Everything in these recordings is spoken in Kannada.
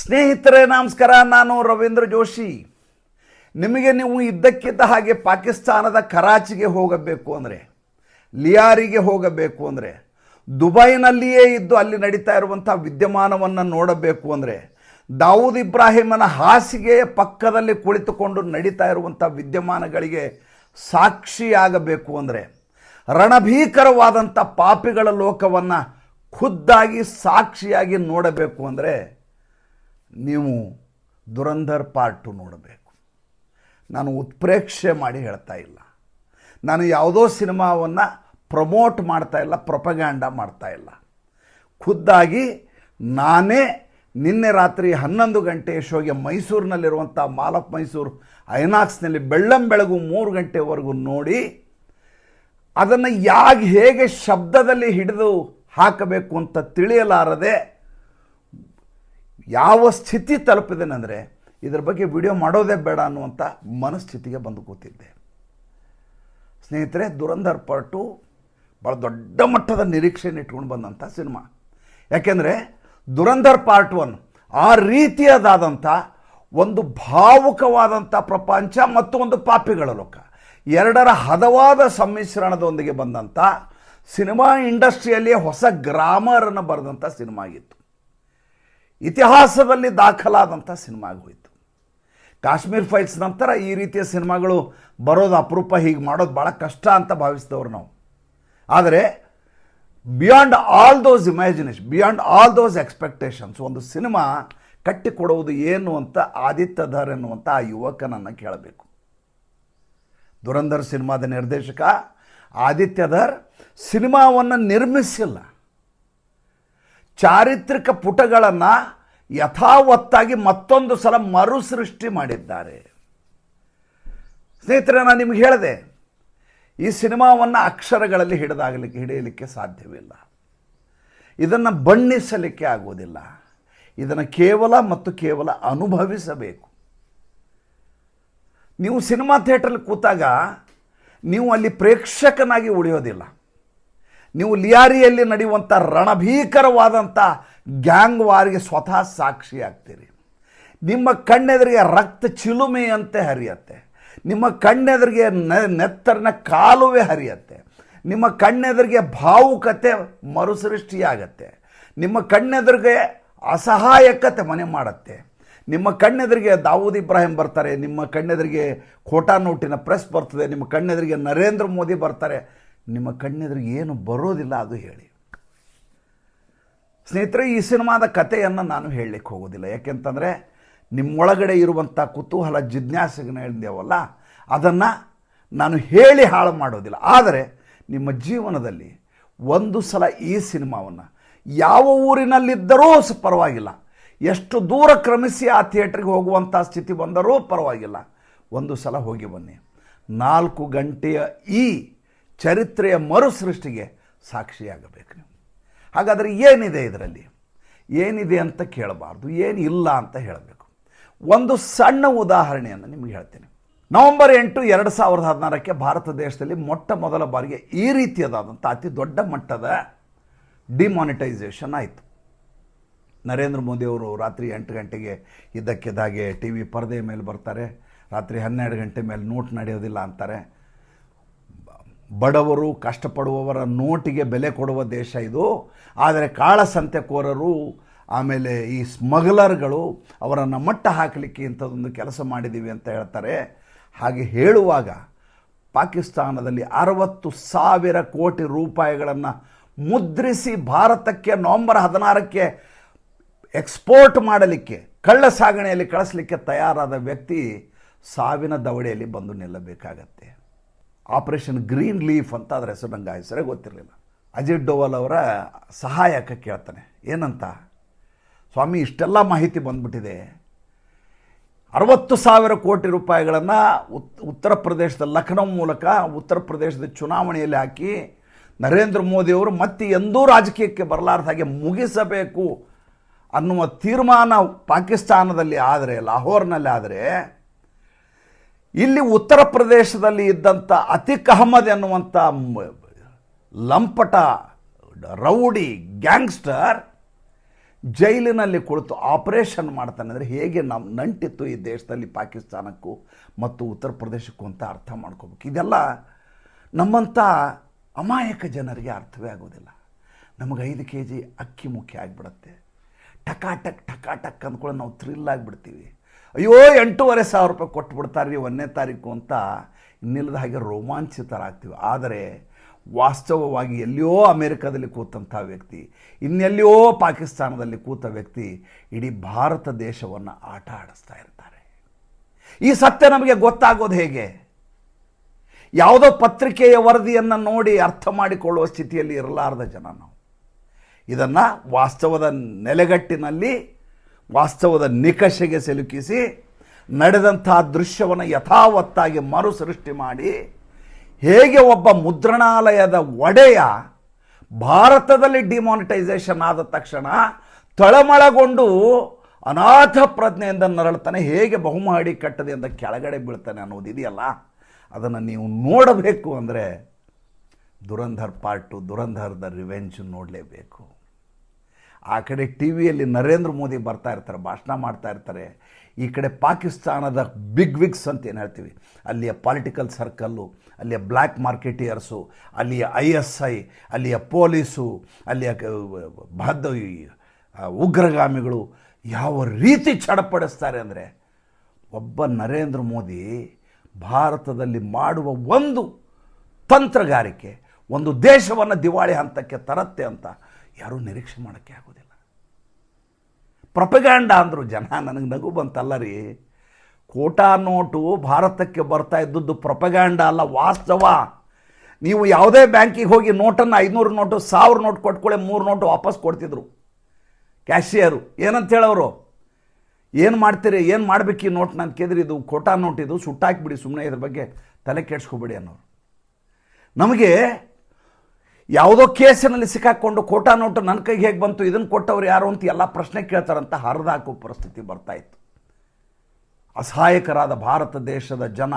ಸ್ನೇಹಿತರೆ ನಮಸ್ಕಾರ, ನಾನು ರವೀಂದ್ರ ಜೋಶಿ. ನಿಮಗೆ ನೀವು ಇದ್ದಕ್ಕಿದ್ದ ಹಾಗೆ ಪಾಕಿಸ್ತಾನದ ಕರಾಚಿಗೆ ಹೋಗಬೇಕು ಅಂದರೆ, ಲಿಯಾರಿಗೆ ಹೋಗಬೇಕು ಅಂದರೆ, ದುಬೈನಲ್ಲಿಯೇ ಇದ್ದು ಅಲ್ಲಿ ನಡೀತಾ ಇರುವಂಥ ವಿದ್ಯಮಾನವನ್ನು ನೋಡಬೇಕು ಅಂದರೆ, ದಾವೂದ್ ಇಬ್ರಾಹಿಮನ ಹಾಸಿಗೆಯ ಪಕ್ಕದಲ್ಲಿ ಕುಳಿತುಕೊಂಡು ನಡೀತಾ ಇರುವಂಥ ವಿದ್ಯಮಾನಗಳಿಗೆ ಸಾಕ್ಷಿಯಾಗಬೇಕು ಅಂದರೆ, ರಣಭೀಕರವಾದಂಥ ಪಾಪಿಗಳ ಲೋಕವನ್ನು ಖುದ್ದಾಗಿ ಸಾಕ್ಷಿಯಾಗಿ ನೋಡಬೇಕು ಅಂದರೆ ನೀವು ದುರಂಧರ್ ಪಾರ್ಟ್ 2 ನೋಡಬೇಕು. ನಾನು ಉತ್ಪ್ರೇಕ್ಷೆ ಮಾಡಿ ಹೇಳ್ತಾ ಇಲ್ಲ, ನಾನು ಯಾವುದೋ ಸಿನಿಮಾವನ್ನು ಪ್ರಮೋಟ್ ಮಾಡ್ತಾ ಇಲ್ಲ, ಪ್ರೊಪಗ್ಯಾಂಡ ಮಾಡ್ತಾ ಇಲ್ಲ. ಖುದ್ದಾಗಿ ನಾನೇ ನಿನ್ನೆ ರಾತ್ರಿ 11 ಗಂಟೆ ಶೋಗೆ ಮೈಸೂರಿನಲ್ಲಿರುವಂಥ ಮಾಲ್ ಆಫ್ ಮೈಸೂರು ಐನಾಕ್ಸ್ನಲ್ಲಿ ಬೆಳ್ಳಂಬೆಳಗು 3 ಗಂಟೆವರೆಗೂ ನೋಡಿ ಅದನ್ನು ಹೇಗೆ ಶಬ್ದದಲ್ಲಿ ಹಿಡಿದು ಹಾಕಬೇಕು ಅಂತ ತಿಳಿಯಲಾರದೆ ಯಾವ ಸ್ಥಿತಿ ತಲುಪಿದೆನೆಂದರೆ ಇದರ ಬಗ್ಗೆ ವಿಡಿಯೋ ಮಾಡೋದೇ ಬೇಡ ಅನ್ನುವಂಥ ಮನಸ್ಥಿತಿಗೆ ಬಂದು ಕೂತಿದ್ದೆ. ಸ್ನೇಹಿತರೆ, ದುರಂಧರ್ ಪಾರ್ಟ್ 2 ಭಾಳ ದೊಡ್ಡ ಮಟ್ಟದ ನಿರೀಕ್ಷೆಯನ್ನು ಇಟ್ಕೊಂಡು ಬಂದಂಥ ಸಿನಿಮಾ. ಯಾಕೆಂದರೆ ದುರಂಧರ್ ಪಾರ್ಟ್ 1 ಆ ರೀತಿಯದಾದಂಥ ಒಂದು ಭಾವುಕವಾದಂಥ ಪ್ರಪಂಚ ಮತ್ತು ಒಂದು ಪಾಪಿಗಳ ಲೋಕ ಎರಡರ ಹದವಾದ ಸಮ್ಮಿಶ್ರಣದೊಂದಿಗೆ ಬಂದಂಥ ಸಿನಿಮಾ ಇಂಡಸ್ಟ್ರಿಯಲ್ಲಿ ಹೊಸ ಗ್ರಾಮರನ್ನು ಬರೆದಂಥ ಸಿನಿಮಾ ಆಗಿತ್ತು. ಇತಿಹಾಸದಲ್ಲಿ ದಾಖಲಾದಂಥ ಸಿನಿಮಾ ಆಗೋಯಿತು. ಕಾಶ್ಮೀರ್ ಫೈಲ್ಸ್ ನಂತರ ಈ ರೀತಿಯ ಸಿನಿಮಾಗಳು ಬರೋದು ಅಪರೂಪ, ಹೀಗೆ ಮಾಡೋದು ಭಾಳ ಕಷ್ಟ ಅಂತ ಭಾವಿಸಿದವರು ನಾವು. ಆದರೆ beyond all those imagination, beyond all those expectations ಒಂದು ಸಿನಿಮಾ ಕಟ್ಟಿಕೊಡುವುದು ಏನು ಅಂತ ಆದಿತ್ಯ ಧರ್ ಎನ್ನುವಂಥ ಆ ಯುವಕನನ್ನು ಕೇಳಬೇಕು. ದುರಂಧರ್ ಸಿನಿಮಾದ ನಿರ್ದೇಶಕ ಆದಿತ್ಯ ಧರ್ ಸಿನಿಮಾವನ್ನು ನಿರ್ಮಿಸಿಲ್ಲ, ಚಾರಿತ್ರಿಕ ಪುಟಗಳನ್ನು ಯಥಾವತ್ತಾಗಿ ಮತ್ತೊಂದು ಸಲ ಮರುಸೃಷ್ಟಿ ಮಾಡಿದ್ದಾರೆ. ಸ್ನೇಹಿತರೆ, ನಾನು ನಿಮಗೆ ಹೇಳಿದೆ, ಈ ಸಿನಿಮಾವನ್ನು ಅಕ್ಷರಗಳಲ್ಲಿ ಹಿಡಿಯಲಿಕ್ಕೆ ಸಾಧ್ಯವಿಲ್ಲ, ಇದನ್ನು ಬಣ್ಣಿಸಲಿಕ್ಕೆ ಆಗೋದಿಲ್ಲ, ಇದನ್ನು ಕೇವಲ ಅನುಭವಿಸಬೇಕು. ನೀವು ಸಿನಿಮಾ ಥಿಯೇಟ್ರಲ್ಲಿ ಕೂತಾಗ ನೀವು ಅಲ್ಲಿ ಪ್ರೇಕ್ಷಕನಾಗಿ ಉಳಿಯೋದಿಲ್ಲ, ನೀವು ಲಿಯಾರಿಯಲ್ಲಿ ನಡೆಯುವಂಥ ರಣಭೀಕರವಾದಂಥ ಗ್ಯಾಂಗ್ ವಾರಿಗೆ ಸ್ವತಃ ಸಾಕ್ಷಿಯಾಗ್ತೀರಿ. ನಿಮ್ಮ ಕಣ್ಣೆದುರಿಗೆ ರಕ್ತ ಚಿಲುಮೆಯಂತೆ ಹರಿಯುತ್ತೆ, ನಿಮ್ಮ ಕಣ್ಣೆದುರಿಗೆ ನೆತ್ತರಿನ ಕಾಲುವೆ ಹರಿಯುತ್ತೆ, ನಿಮ್ಮ ಕಣ್ಣೆದುರಿಗೆ ಭಾವುಕತೆ ಮರುಸೃಷ್ಟಿಯಾಗತ್ತೆ, ನಿಮ್ಮ ಕಣ್ಣೆದುರಿಗೆ ಅಸಹಾಯಕತೆ ಮನೆ ಮಾಡುತ್ತೆ, ನಿಮ್ಮ ಕಣ್ಣೆದುರಿಗೆ ದಾವೂದ್ ಇಬ್ರಾಹಿಂ ಬರ್ತಾರೆ, ನಿಮ್ಮ ಕಣ್ಣೆದುರಿಗೆ ಖೋಟಾ ನೋಟಿನ ಪ್ರೆಸ್ ಬರ್ತದೆ, ನಿಮ್ಮ ಕಣ್ಣೆದುರಿಗೆ ನರೇಂದ್ರ ಮೋದಿ ಬರ್ತಾರೆ, ನಿಮ್ಮ ಕಣ್ಣೆದುರಿಗೆ ಏನು ಬರೋದಿಲ್ಲ ಅದು ಹೇಳಿ. ಸ್ನೇಹಿತರೆ, ಈ ಸಿನಿಮಾದ ಕಥೆಯನ್ನು ನಾನು ಹೇಳಲಿಕ್ಕೆ ಹೋಗೋದಿಲ್ಲ, ಯಾಕೆಂತಂದರೆ ನಿಮ್ಮೊಳಗಡೆ ಇರುವಂಥ ಕುತೂಹಲ ಜಿಜ್ಞಾಸೆಗಳನ್ನ ಹೇಳಿದೆವಲ್ಲ, ಅದನ್ನು ನಾನು ಹೇಳಿ ಹಾಳು ಮಾಡೋದಿಲ್ಲ. ಆದರೆ ನಿಮ್ಮ ಜೀವನದಲ್ಲಿ ಒಂದು ಸಲ ಈ ಸಿನಿಮಾವನ್ನು ಯಾವ ಊರಿನಲ್ಲಿದ್ದರೂ ಪರವಾಗಿಲ್ಲ, ಎಷ್ಟು ದೂರ ಕ್ರಮಿಸಿ ಆ ಥಿಯೇಟ್ರಿಗೆ ಹೋಗುವಂಥ ಸ್ಥಿತಿ ಬಂದರೂ ಪರವಾಗಿಲ್ಲ, ಒಂದು ಸಲ ಹೋಗಿ ಬನ್ನಿ. 4 ಗಂಟೆಯ ಈ ಚರಿತ್ರೆಯ ಮರುಸೃಷ್ಟಿಗೆ ಸಾಕ್ಷಿಯಾಗಬೇಕು ನೀವು. ಹಾಗಾದರೆ ಏನಿದೆ ಇದರಲ್ಲಿ, ಏನಿದೆ ಅಂತ ಕೇಳಬಾರ್ದು, ಏನಿಲ್ಲ ಅಂತ ಹೇಳಬೇಕು. ಒಂದು ಸಣ್ಣ ಉದಾಹರಣೆಯನ್ನು ನಿಮಗೆ ಹೇಳ್ತೇನೆ. ನವೆಂಬರ್ 8, 2016 ಭಾರತ ದೇಶದಲ್ಲಿ ಮೊಟ್ಟ ಮೊದಲ ಬಾರಿಗೆ ಈ ರೀತಿಯದಾದಂಥ ಅತಿ ದೊಡ್ಡ ಮಟ್ಟದ ಡಿಮಾನಿಟೈಸೇಷನ್ ಆಯಿತು. ನರೇಂದ್ರ ಮೋದಿಯವರು ರಾತ್ರಿ 8 ಗಂಟೆಗೆ ಇದ್ದಕ್ಕಿದ್ದಾಗೆ ಟಿ ವಿ ಪರದೆಯ ಮೇಲೆ ಬರ್ತಾರೆ, ರಾತ್ರಿ 12 ಗಂಟೆ ಮೇಲೆ ನೋಟ್ ನಡೆಯೋದಿಲ್ಲ ಅಂತಾರೆ. ಬಡವರು ಕಷ್ಟಪಡುವವರ ನೋಟಿಗೆ ಬೆಲೆ ಕೊಡುವ ದೇಶ ಇದು. ಆದರೆ ಕಾಳಸಂತೆಕೋರರು ಆಮೇಲೆ ಈ ಸ್ಮಗ್ಲರ್ಗಳು ಅವರನ್ನು ಮಟ್ಟ ಹಾಕಲಿಕ್ಕೆ ಇಂಥದ್ದೊಂದು ಕೆಲಸ ಮಾಡಿದ್ದೀವಿ ಅಂತ ಹೇಳ್ತಾರೆ. ಹಾಗೆ ಹೇಳುವಾಗ ಪಾಕಿಸ್ತಾನದಲ್ಲಿ 60,000 ಕೋಟಿ ರೂಪಾಯಿಗಳನ್ನು ಮುದ್ರಿಸಿ ಭಾರತಕ್ಕೆ ನವೆಂಬರ್ 16 ಎಕ್ಸ್ಪೋರ್ಟ್ ಮಾಡಲಿಕ್ಕೆ, ಕಳ್ಳ ಸಾಗಣೆಯಲ್ಲಿ ಕಳಿಸಲಿಕ್ಕೆ ತಯಾರಾದ ವ್ಯಕ್ತಿ ಸಾವಿನ ದವಡೆಯಲ್ಲಿ ಬಂದು ನಿಲ್ಲಬೇಕಾಗತ್ತೆ. ಆಪರೇಷನ್ ಗ್ರೀನ್ ಲೀಫ್ ಅಂತ ಅದರ ಹೆಸರು, ನಂಗೆ ಆ ಹೆಸರೇ ಗೊತ್ತಿರಲಿಲ್ಲ. ಅಜಿತ್ ಡೋವಲ್ ಅವರ ಸಹಾಯಕ ಕೇಳ್ತಾನೆ, ಏನಂತ, ಸ್ವಾಮಿ ಇಷ್ಟೆಲ್ಲ ಮಾಹಿತಿ ಬಂದ್ಬಿಟ್ಟಿದೆ, 60,000 ಕೋಟಿ ರೂಪಾಯಿಗಳನ್ನು ಉತ್ತರ ಪ್ರದೇಶದ ಲಖನೌ ಮೂಲಕ ಉತ್ತರ ಪ್ರದೇಶದ ಚುನಾವಣೆಯಲ್ಲಿ ಹಾಕಿ ನರೇಂದ್ರ ಮೋದಿಯವರು ಮತ್ತೆ ಎಂದೂ ರಾಜಕೀಯಕ್ಕೆ ಬರಲಾರ್ದ ಹಾಗೆ ಮುಗಿಸಬೇಕು ಅನ್ನುವ ತೀರ್ಮಾನ ಪಾಕಿಸ್ತಾನದಲ್ಲಿ ಆದರೆ, ಲಾಹೋರ್ನಲ್ಲಿ ಆದರೆ, ಇಲ್ಲಿ ಉತ್ತರ ಪ್ರದೇಶದಲ್ಲಿ ಇದ್ದಂಥ ಅತಿಕ್ ಅಹಮದ್ ಎನ್ನುವಂಥ ಲಂಪಟ ರೌಡಿ ಗ್ಯಾಂಗ್ಸ್ಟರ್ ಜೈಲಿನಲ್ಲಿ ಕುಳಿತು ಆಪರೇಷನ್ ಮಾಡ್ತಾನೆ ಅಂದರೆ ಹೇಗೆ ನಮ್ಮ ನಂಟಿತ್ತು ಈ ದೇಶದಲ್ಲಿ ಪಾಕಿಸ್ತಾನಕ್ಕೂ ಮತ್ತು ಉತ್ತರ ಪ್ರದೇಶಕ್ಕೂ ಅಂತ ಅರ್ಥ ಮಾಡ್ಕೋಬೇಕು. ಇದೆಲ್ಲ ನಮ್ಮಂಥ ಅಮಾಯಕ ಜನರಿಗೆ ಅರ್ಥವೇ ಆಗೋದಿಲ್ಲ. ನಮಗೆ 5 kg ಅಕ್ಕಿ ಮುಖ್ಯ ಆಗಿಬಿಡುತ್ತೆ. ಟಕಾಟಕ್ ಅಂದ್ಕೊಳ್ಳಿ ನಾವು ಥ್ರಿಲ್ ಆಗಿಬಿಡ್ತೀವಿ. ಅಯ್ಯೋ 8,500 ರೂಪಾಯಿ ಕೊಟ್ಬಿಡ್ತಾರೆ ರೀ 1ನೇ ತಾರೀಕು ಅಂತ ಇನ್ನಿಲ್ಲದ ಹಾಗೆ ರೋಮಾಂಚಿತರಾಗ್ತೀವಿ. ಆದರೆ ವಾಸ್ತವವಾಗಿ ಎಲ್ಲಿಯೋ ಅಮೇರಿಕಾದಲ್ಲಿ ಕೂತಂಥ ವ್ಯಕ್ತಿ, ಇನ್ನೆಲ್ಲಿಯೋ ಪಾಕಿಸ್ತಾನದಲ್ಲಿ ಕೂತ ವ್ಯಕ್ತಿ ಇಡೀ ಭಾರತ ದೇಶವನ್ನು ಆಟ ಆಡಿಸ್ತಾ ಇರ್ತಾರೆ. ಈ ಸತ್ಯ ನಮಗೆ ಗೊತ್ತಾಗೋದು ಹೇಗೆ? ಯಾವುದೋ ಪತ್ರಿಕೆಯ ವರದಿಯನ್ನು ನೋಡಿ ಅರ್ಥ ಮಾಡಿಕೊಳ್ಳುವ ಸ್ಥಿತಿಯಲ್ಲಿ ಇರಲಾರದ ಜನ ನಾವು. ಇದನ್ನು ವಾಸ್ತವದ ನೆಲೆಗಟ್ಟಿನಲ್ಲಿ ವಾಸ್ತವದ ನಿಕಷೆಗೆ ಸಿಲುಕಿಸಿ ನಡೆದಂತಹ ದೃಶ್ಯವನ್ನು ಯಥಾವತ್ತಾಗಿ ಮರುಸೃಷ್ಟಿ ಮಾಡಿ ಹೇಗೆ ಒಬ್ಬ ಮುದ್ರಣಾಲಯದ ಒಡೆಯ ಭಾರತದಲ್ಲಿ ಡಿಮಾನಿಟೈಸೇಷನ್ ಆದ ತಕ್ಷಣ ತಳಮಳಗೊಂಡು ಅನಾಥ ಪ್ರಜ್ಞೆಯಿಂದ ನರಳ್ತಾನೆ, ಹೇಗೆ ಬಹುಮಹಡಿ ಕಟ್ಟದೆಯಿಂದ ಕೆಳಗಡೆ ಬೀಳ್ತಾನೆ ಅನ್ನೋದಿದೆಯಲ್ಲ, ಅದನ್ನು ನೀವು ನೋಡಬೇಕು ಅಂದರೆ ದುರಂಧರ್ ಪಾರ್ಟ್ 2 ದುರಂಧರ್ದ ರಿವೆಂಜ್ ನೋಡಲೇಬೇಕು. ಆ ಕಡೆ ಟಿ ವಿಯಲ್ಲಿ ನರೇಂದ್ರ ಮೋದಿ ಬರ್ತಾ ಇರ್ತಾರೆ, ಭಾಷಣ ಮಾಡ್ತಾ ಇರ್ತಾರೆ. ಈ ಕಡೆ ಪಾಕಿಸ್ತಾನದ ಬಿಗ್ ವಿಗ್ಸ್ ಅಂತ ಏನು ಹೇಳ್ತೀವಿ, ಅಲ್ಲಿಯ ಪಾಲಿಟಿಕಲ್ ಸರ್ಕಲ್ಲು, ಅಲ್ಲಿಯ ಬ್ಲ್ಯಾಕ್ ಮಾರ್ಕೆಟಿಯರ್ಸು, ಅಲ್ಲಿಯ ISI, ಅಲ್ಲಿಯ ಪೊಲೀಸು, ಅಲ್ಲಿಯ ಉಗ್ರಗಾಮಿಗಳು ಯಾವ ರೀತಿ ಚಡಪಡಿಸ್ತಾರೆ ಅಂದರೆ, ಒಬ್ಬ ನರೇಂದ್ರ ಮೋದಿ ಭಾರತದಲ್ಲಿ ಮಾಡುವ ಒಂದು ತಂತ್ರಗಾರಿಕೆ ಒಂದು ದೇಶವನ್ನು ದಿವಾಳಿ ಹಂತಕ್ಕೆ ತರತ್ತೆ ಅಂತ ಯಾರೂ ನಿರೀಕ್ಷೆ ಮಾಡೋಕ್ಕೆ ಆಗೋದಿಲ್ಲ. ಪ್ರೊಪಗ್ಯಾಂಡ ಅಂದರು ಜನ. ನನಗೆ ನಗು ಬಂತಲ್ಲ ರೀ. ಕೋಟಾ ನೋಟು ಭಾರತಕ್ಕೆ ಬರ್ತಾ ಇದ್ದದ್ದು ಪ್ರೊಪಗ್ಯಾಂಡ ಅಲ್ಲ, ವಾಸ್ತವ. ನೀವು ಯಾವುದೇ ಬ್ಯಾಂಕಿಗೆ ಹೋಗಿ ನೋಟನ್ನು 500 ನೋಟು 1000 ನೋಟ್ ಕೊಟ್ಕೊಳ್ಳೆ 3 ನೋಟು ವಾಪಸ್ ಕೊಡ್ತಿದ್ರು ಕ್ಯಾಶಿಯರು. ಏನಂತ ಹೇಳೋರು, ಏನು ಮಾಡ್ತೀರಿ, ಏನು ಮಾಡಬೇಕು ಈ ನೋಟ್ ನಾನು ಕೇಳಿದ್ರಿ, ಇದು ಕೋಟಾ ನೋಟ್, ಇದು ಸುಟ್ಟಾಕಿಬಿಡಿ ಸುಮ್ಮನೆ, ಇದ್ರ ಬಗ್ಗೆ ತಲೆ ಕೆಡಿಸ್ಕೊಬೇಡಿ ಅನ್ನೋರು. ನಮಗೆ ಯಾವುದೋ ಕೇಸಿನಲ್ಲಿ ಸಿಕ್ಕಾಕ್ಕೊಂಡು ಕೋಟಾ ನೋಟು ನನ್ನ ಕೈಗೆ ಹೇಗೆ ಬಂತು, ಇದನ್ನು ಕೊಟ್ಟವ್ರು ಯಾರು ಅಂತ ಎಲ್ಲ ಪ್ರಶ್ನೆ ಕೇಳ್ತಾರಂತ ಹರಿದಾಕೋ ಪರಿಸ್ಥಿತಿ ಬರ್ತಾಯಿತ್ತು. ಅಸಹಾಯಕರಾದ ಭಾರತ ದೇಶದ ಜನ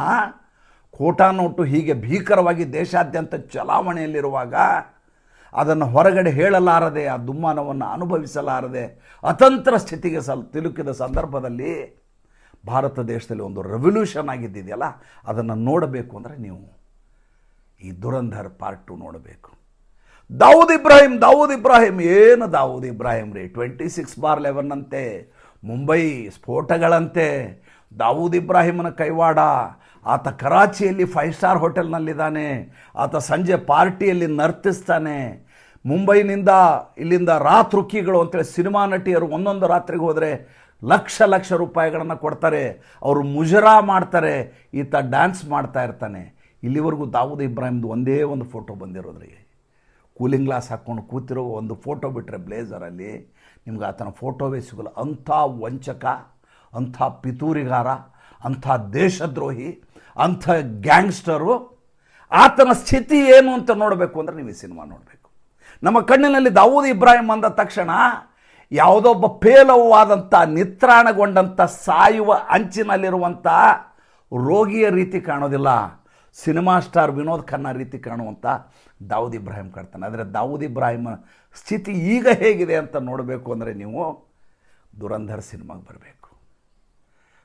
ಕೋಟಾ ನೋಟು ಹೀಗೆ ಭೀಕರವಾಗಿ ದೇಶಾದ್ಯಂತ ಚಲಾವಣೆಯಲ್ಲಿರುವಾಗ ಅದನ್ನು ಹೊರಗಡೆ ಹೇಳಲಾರದೆ, ಆ ದುಮ್ಮಾನವನ್ನು ಅನುಭವಿಸಲಾರದೆ ಅತಂತ್ರ ಸ್ಥಿತಿಗೆ ತಿಲುಕಿದ ಸಂದರ್ಭದಲ್ಲಿ ಭಾರತ ದೇಶದಲ್ಲಿ ಒಂದು ರೆವಲ್ಯೂಷನ್ ಆಗಿದ್ದಿದೆಯಲ್ಲ, ಅದನ್ನು ನೋಡಬೇಕು ಅಂದರೆ ನೀವು ಈ ದುರಂಧರ್ ಪಾರ್ಟ್ 2 ನೋಡಬೇಕು. ದಾವೂದ್ ಇಬ್ರಾಹಿಂ ಏನು ದಾವೂದ್ ಇಬ್ರಾಹಿಂ ರೀ, 26/11 ಅಂತೆ, ಮುಂಬೈ ಸ್ಫೋಟಗಳಂತೆ, ದಾವೂದ್ ಇಬ್ರಾಹಿಮನ ಕೈವಾಡ. ಆತ ಕರಾಚಿಯಲ್ಲಿ 5 ಸ್ಟಾರ್ ಹೋಟೆಲ್ನಲ್ಲಿದ್ದಾನೆ, ಆತ ಸಂಜೆ ಪಾರ್ಟಿಯಲ್ಲಿ ನರ್ತಿಸ್ತಾನೆ. ಮುಂಬೈನಿಂದ ಇಲ್ಲಿಂದ ರಾತೃಕಿಗಳು ಅಂತೇಳಿ ಸಿನಿಮಾ ನಟಿಯರು ಒಂದೊಂದು ರಾತ್ರಿಗೆ ಹೋದರೆ ಲಕ್ಷ ರೂಪಾಯಿಗಳನ್ನು ಕೊಡ್ತಾರೆ, ಅವರು ಮುಜರಾ ಮಾಡ್ತಾರೆ, ಈತ ಡ್ಯಾನ್ಸ್ ಮಾಡ್ತಾ ಇರ್ತಾನೆ. ಇಲ್ಲಿವರೆಗೂ ದಾವೂದ್ ಇಬ್ರಾಹಿಮ್ದು ಒಂದೇ ಒಂದು ಫೋಟೋ ಬಂದಿರೋದ್ರಿ, ಕೂಲಿಂಗ್ ಗ್ಲಾಸ್ ಹಾಕ್ಕೊಂಡು ಕೂತಿರೋ ಒಂದು ಫೋಟೋ ಬಿಟ್ಟರೆ ಬ್ಲೇಸರಲ್ಲಿ ನಿಮ್ಗೆ ಆತನ ಫೋಟೋವೇ ಸಿಗಲ್ಲ. ಅಂಥ ವಂಚಕ, ಅಂಥ ಪಿತೂರಿಗಾರ, ಅಂಥ ದೇಶದ್ರೋಹಿ, ಅಂಥ ಗ್ಯಾಂಗ್ಸ್ಟರು. ಆತನ ಸ್ಥಿತಿ ಏನು ಅಂತ ನೋಡಬೇಕು ಅಂದರೆ ನೀವು ಈ ಸಿನಿಮಾ ನೋಡಬೇಕು. ನಮ್ಮ ಕಣ್ಣಿನಲ್ಲಿ ದಾವೂದ್ ಇಬ್ರಾಹಿಂ ಅಂದ ತಕ್ಷಣ ಯಾವುದೊಬ್ಬ ಪೇಲವಾದಂಥ ನಿತ್ರಾಣಗೊಂಡಂಥ ಸಾಯುವ ಅಂಚಿನಲ್ಲಿರುವಂಥ ರೋಗಿಯ ರೀತಿ ಕಾಣೋದಿಲ್ಲ, ಸಿನಿಮಾ ಸ್ಟಾರ್ ವಿನೋದ್ ಖನ್ನಾ ರೀತಿ ಕಾಣುವಂಥ ದಾವೂದ್ ಇಬ್ರಾಹಿಂ ಕಾಡ್ತಾನೆ. ಆದರೆ ದಾವೂದ್ ಇಬ್ರಾಹಿಂ ಸ್ಥಿತಿ ಈಗ ಹೇಗಿದೆ ಅಂತ ನೋಡಬೇಕು ಅಂದರೆ ನೀವು ದುರಂಧರ್ ಸಿನಿಮಾಗೆ ಬರಬೇಕು.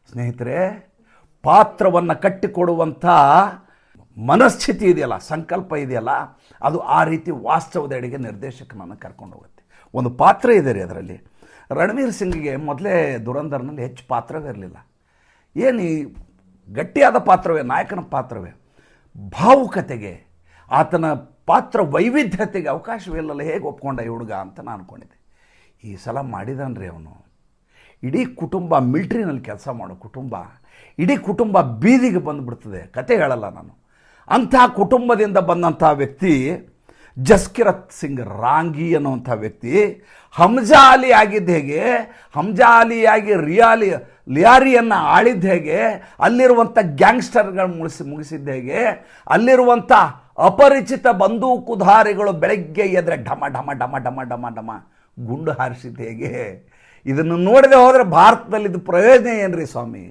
ಸ್ನೇಹಿತರೆ, ಪಾತ್ರವನ್ನು ಕಟ್ಟಿಕೊಡುವಂಥ ಮನಸ್ಥಿತಿ ಇದೆಯಲ್ಲ, ಸಂಕಲ್ಪ ಇದೆಯಲ್ಲ, ಅದು ಆ ರೀತಿ ವಾಸ್ತವದೆಡೆಗೆ ನಿರ್ದೇಶಕನನ್ನು ಕರ್ಕೊಂಡು ಹೋಗುತ್ತೆ. ಒಂದು ಪಾತ್ರ ಇದೆ ರೀ ಅದರಲ್ಲಿ. ರಣವೀರ್ ಸಿಂಗ್ಗೆ ಮೊದಲೇ ದುರಂಧರ್ನಲ್ಲಿ ಹೆಚ್ಚು ಪಾತ್ರವೇ ಇರಲಿಲ್ಲ. ಏನು ಈ ಗಟ್ಟಿಯಾದ ಪಾತ್ರವೇ, ನಾಯಕನ ಪಾತ್ರವೇ. ಭಾವುಕತೆಗೆ, ಆತನ ಪಾತ್ರ ವೈವಿಧ್ಯತೆಗೆ ಅವಕಾಶವಿಲ್ಲಲ್ಲ, ಹೇಗೆ ಒಪ್ಕೊಂಡ ಈ ಹುಡುಗ ಅಂತ ನಾನು ಅಂದ್ಕೊಂಡಿದ್ದೆ. ಈ ಸಲ ಮಾಡಿದಾನ್ರಿ ಅವನು. ಇಡೀ ಕುಟುಂಬ, ಮಿಲ್ಟ್ರಿನಲ್ಲಿ ಕೆಲಸ ಮಾಡೋ ಕುಟುಂಬ, ಇಡೀ ಕುಟುಂಬ ಬೀದಿಗೆ ಬಂದುಬಿಡ್ತದೆ. ಕತೆ ಹೇಳಲ್ಲ ನಾನು. ಅಂಥ ಕುಟುಂಬದಿಂದ ಬಂದಂಥ ವ್ಯಕ್ತಿ ಜಸ್ಕಿರತ್ ಸಿಂಗ್ ರಾಂಗಿ ಅನ್ನುವಂಥ ವ್ಯಕ್ತಿ ಹಮ್ಜಾ ಅಲಿ ಆಗಿದ್ದು ಹೇಗೆ, ಹಮ್ಜಾ ಅಲಿಯಾಗಿ ಲಿಯಾರಿಯನ್ನು ಆಳಿದ್ದು ಹೇಗೆ, ಅಲ್ಲಿರುವಂಥ ಗ್ಯಾಂಗ್ಸ್ಟರ್ಗಳು ಮುಗಿಸಿದ್ದು ಹೇಗೆ, ಅಲ್ಲಿರುವಂಥ ಅಪರಿಚಿತ ಬಂದೂಕುಧಾರಿಗಳು ಬೆಳಗ್ಗೆ ಎದ್ರೆ ಢಮ ಢಮ ಢಮ ಢಮ ಢಮ ಢಮ ಗುಂಡು ಹಾರಿಸಿದ್ದು ಹೇಗೆ. ಇದನ್ನು ನೋಡದೆ ಹೋದರೆ ಭಾರತದಲ್ಲಿ ಇದು ಪ್ರಯೋಜನ ಏನ್ರಿ ಸ್ವಾಮಿ?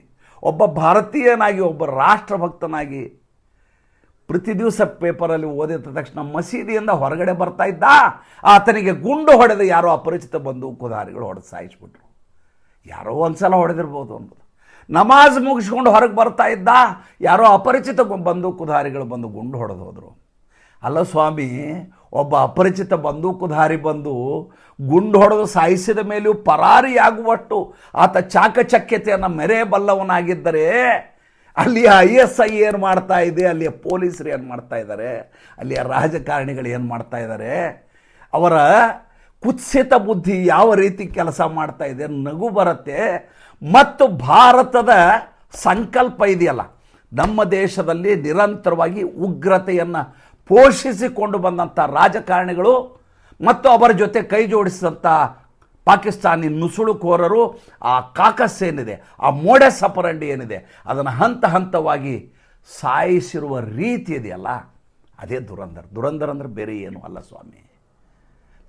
ಒಬ್ಬ ಭಾರತೀಯನಾಗಿ, ಒಬ್ಬ ರಾಷ್ಟ್ರಭಕ್ತನಾಗಿ ಪ್ರತಿ ದಿವಸ ಪೇಪರಲ್ಲಿ ಓದಿದ ತಕ್ಷಣ ಮಸೀದಿಯಿಂದ ಹೊರಗಡೆ ಬರ್ತಾ ಇದ್ದ, ಆತನಿಗೆ ಗುಂಡು ಹೊಡೆದು ಯಾರೋ ಅಪರಿಚಿತ ಬಂದೂಕುಧಾರಿಗಳು ಹೊಡೆದು ಸಾಯಿಸ್ಬಿಟ್ರು. ಯಾರೋ ಒಂದ್ಸಲ ಹೊಡೆದಿರ್ಬೋದು ಅಂಬೋದು. ನಮಾಜ್ ಮುಗಿಸ್ಕೊಂಡು ಹೊರಗೆ ಬರ್ತಾ ಇದ್ದ, ಯಾರೋ ಅಪರಿಚಿತ ಬಂದೂಕುಧಾರಿಗಳು ಬಂದು ಗುಂಡು ಹೊಡೆದು ಹೋದರು. ಅಲ್ಲ ಸ್ವಾಮಿ, ಒಬ್ಬ ಅಪರಿಚಿತ ಬಂದೂಕುಧಾರಿ ಬಂದು ಗುಂಡು ಹೊಡೆದು ಸಾಯಿಸಿದ ಮೇಲೆಯೂ ಪರಾರಿಯಾಗುವಷ್ಟು ಆತ ಚಾಕಚಕ್ಯತೆಯನ್ನು ಮೆರೆಯಬಲ್ಲವನಾಗಿದ್ದರೆ ಅಲ್ಲಿಯ ISI ಏನು ಮಾಡ್ತಾ ಇದೆ, ಅಲ್ಲಿಯ ಪೊಲೀಸರು ಏನು ಮಾಡ್ತಾ ಇದ್ದಾರೆ, ಅಲ್ಲಿಯ ರಾಜಕಾರಣಿಗಳು ಏನು ಮಾಡ್ತಾ ಇದ್ದಾರೆ, ಅವರ ಕುತ್ಸಿತ ಬುದ್ಧಿ ಯಾವ ರೀತಿ ಕೆಲಸ ಮಾಡ್ತಾ ಇದೆ, ನಗು ಬರುತ್ತೆ. ಮತ್ತು ಭಾರತದ ಸಂಕಲ್ಪ ಇದೆಯಲ್ಲ, ನಮ್ಮ ದೇಶದಲ್ಲಿ ನಿರಂತರವಾಗಿ ಉಗ್ರತೆಯನ್ನು ಪೋಷಿಸಿಕೊಂಡು ಬಂದಂಥ ರಾಜಕಾರಣಿಗಳು ಮತ್ತು ಅವರ ಜೊತೆ ಕೈ ಜೋಡಿಸಿದಂಥ ಪಾಕಿಸ್ತಾನಿ ನುಸುಳುಕೋರರು, ಆ ಕಾಕಸ್ ಏನಿದೆ, ಆ ಮೋಡೆಸ್ ಆಪರಂಡಿ ಏನಿದೆ, ಅದನ್ನು ಹಂತ ಹಂತವಾಗಿ ಸಾಯಿಸಿರುವ ರೀತಿ ಇದೆಯಲ್ಲ, ಅದೇ ದುರಂಧರ್. ದುರಂಧರ್ ಅಂದರೆ ಬೇರೆ ಏನು ಅಲ್ಲ ಸ್ವಾಮಿ.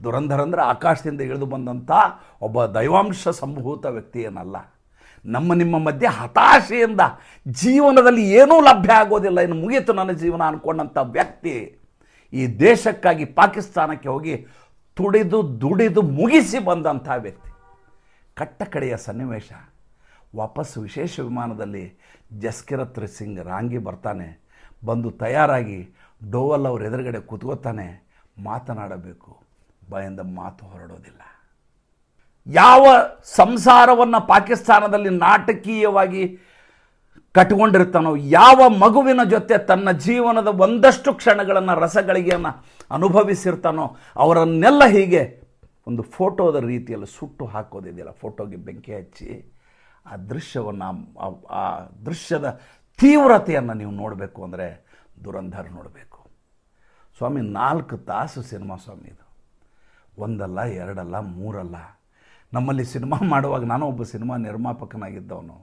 ದುರಂಧರ್ ಅಂದರೆ ಆಕಾಶದಿಂದ ಇಳಿದು ಬಂದಂಥ ಒಬ್ಬ ದೈವಾಂಶ ಸಂಭೂತ ವ್ಯಕ್ತಿ ಏನಲ್ಲ. ನಿಮ್ಮ ಮಧ್ಯೆ ಹತಾಶೆಯಿಂದ ಜೀವನದಲ್ಲಿ ಏನೂ ಲಭ್ಯ ಆಗೋದಿಲ್ಲ, ಇನ್ನು ಮುಗೀತು ನನ್ನ ಜೀವನ ಅಂದ್ಕೊಂಡಂಥ ವ್ಯಕ್ತಿ ಈ ದೇಶಕ್ಕಾಗಿ ಪಾಕಿಸ್ತಾನಕ್ಕೆ ಹೋಗಿ ದುಡಿದು ಮುಗಿಸಿ ಬಂದಂಥ ವ್ಯಕ್ತಿ. ಕಟ್ಟ ಕಡೆಯ ಸನ್ನಿವೇಶ, ವಾಪಸ್ ವಿಶೇಷ ವಿಮಾನದಲ್ಲಿ ಜಸ್ಕಿರತ್ ಸಿಂಗ್ ರಾಂಗಿ ಬರ್ತಾನೆ, ಬಂದು ತಯಾರಾಗಿ ಡೋವಲ್ ಅವ್ರ ಎದುರುಗಡೆ ಕೂತ್ಕೋತಾನೆ. ಮಾತನಾಡಬೇಕು, ಬಾಯಿಂದ ಮಾತು ಹೊರಡೋದಿಲ್ಲ. ಯಾವ ಸಂಸಾರವನ್ನು ಪಾಕಿಸ್ತಾನದಲ್ಲಿ ನಾಟಕೀಯವಾಗಿ ಕಟ್ಟಿಕೊಂಡಿರ್ತಾನೋ, ಯಾವ ಮಗುವಿನ ಜೊತೆ ತನ್ನ ಜೀವನದ ಒಂದಷ್ಟು ಕ್ಷಣಗಳನ್ನು ರಸಗಳಿಗೆಯನ್ನು ಅನುಭವಿಸಿರ್ತಾನೋ, ಅವರನ್ನೆಲ್ಲ ಹೀಗೆ ಒಂದು ಫೋಟೋದ ರೀತಿಯಲ್ಲಿ ಸುಟ್ಟು ಹಾಕೋದಿದೆಯಲ್ಲ, ಫೋಟೋಗೆ ಬೆಂಕಿ ಹಚ್ಚಿ ಆ ದೃಶ್ಯವನ್ನು, ಆ ದೃಶ್ಯದ ತೀವ್ರತೆಯನ್ನು ನೀವು ನೋಡಬೇಕು ಅಂದರೆ ದುರಂಧರ್ ನೋಡಬೇಕು ಸ್ವಾಮಿ. 4 ತಾಸು ಸಿನಿಮಾ ಸ್ವಾಮಿ ಇದು. ಒಂದಲ್ಲ, ಎರಡಲ್ಲ, ಮೂರಲ್ಲ. ನಮ್ಮಲ್ಲಿ ಸಿನಿಮಾ ಮಾಡುವಾಗ, ನಾನು ಒಬ್ಬ ಸಿನಿಮಾ ನಿರ್ಮಾಪಕನಾಗಿದ್ದವನು,